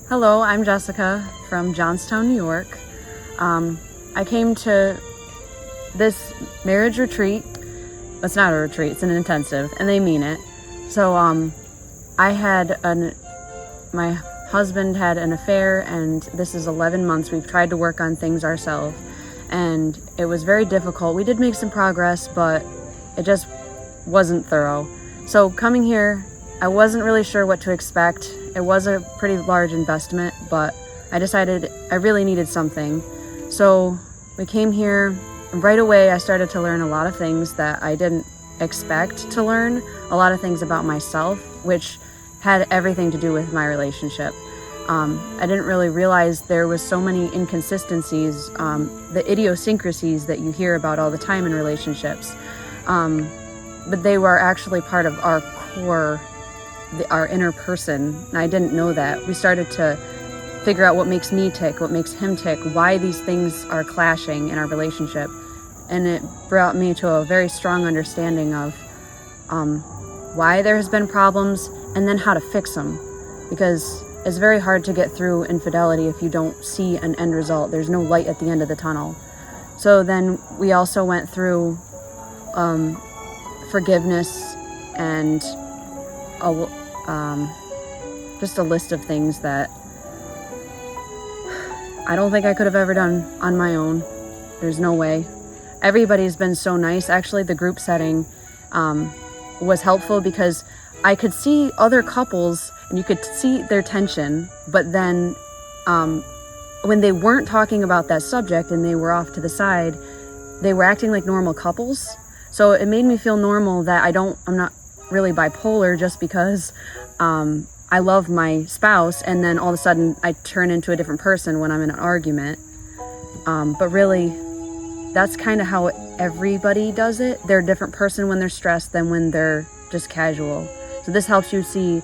Hello, I'm Jessica from Johnstown, New York. I came to this marriage retreat. It's not a retreat, it's an intensive, and they mean it. So my husband had an affair, and this is 11 months. We've tried to work on things ourselves, and it was very difficult. We did make some progress, but it just wasn't thorough. So coming here, I wasn't really sure what to expect. It was a pretty large investment, but I decided I really needed something. So we came here, and right away I started to learn a lot of things that I didn't expect to learn, a lot of things about myself, which had everything to do with my relationship. I didn't really realize there was so many inconsistencies, the idiosyncrasies that you hear about all the time in relationships. But they were actually part of our core, our inner person, and I didn't know that. We started to figure out what makes me tick, what makes him tick, why these things are clashing in our relationship, and it brought me to a very strong understanding of why there has been problems and then how to fix them, because it's very hard to get through infidelity if you don't see an end result. There's no light at the end of the tunnel. So then we also went through forgiveness and just a list of things that I don't think I could have ever done on my own. There's no way. Everybody's been so nice. Actually, the group setting was helpful because I could see other couples and you could see their tension, but then when they weren't talking about that subject and they were off to the side, they were acting like normal couples. So it made me feel normal that I'm not really bipolar just because I love my spouse and then all of a sudden I turn into a different person when I'm in an argument. But really, that's kind of how everybody does it. They're a different person when they're stressed than when they're just casual. So this helps you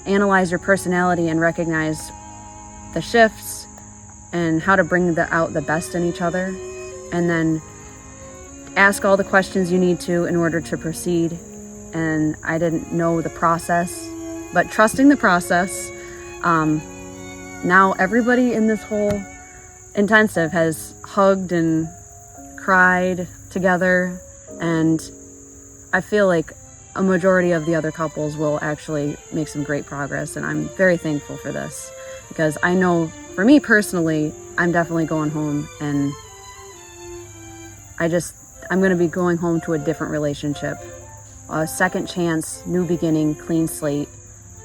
analyze your personality and recognize the shifts and how to bring out the best in each other, and then ask all the questions you need to in order to proceed. And I didn't know the process, but trusting the process, now everybody in this whole intensive has hugged and cried together, and I feel like a majority of the other couples will actually make some great progress, and I'm very thankful for this because I know for me personally, I'm definitely going home, and I'm going to be going home to a different relationship, a second chance, new beginning, clean slate,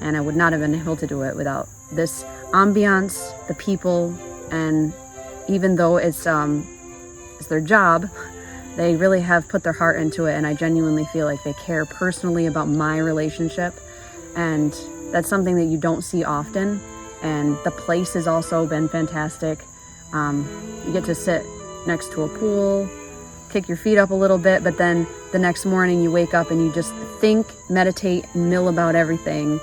and I would not have been able to do it without this ambiance, the people, and even though it's their job, they really have put their heart into it, and I genuinely feel like they care personally about my relationship, and that's something that you don't see often. And the place has also been fantastic. You get to sit next to a pool, kick your feet up a little bit, but then the next morning you wake up and you just think, meditate, and mill about everything,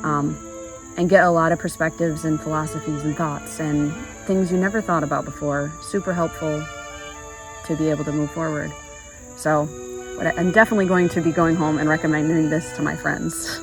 and get a lot of perspectives and philosophies and thoughts and things you never thought about before. Super helpful to be able to move forward. So I'm definitely going to be going home and recommending this to my friends.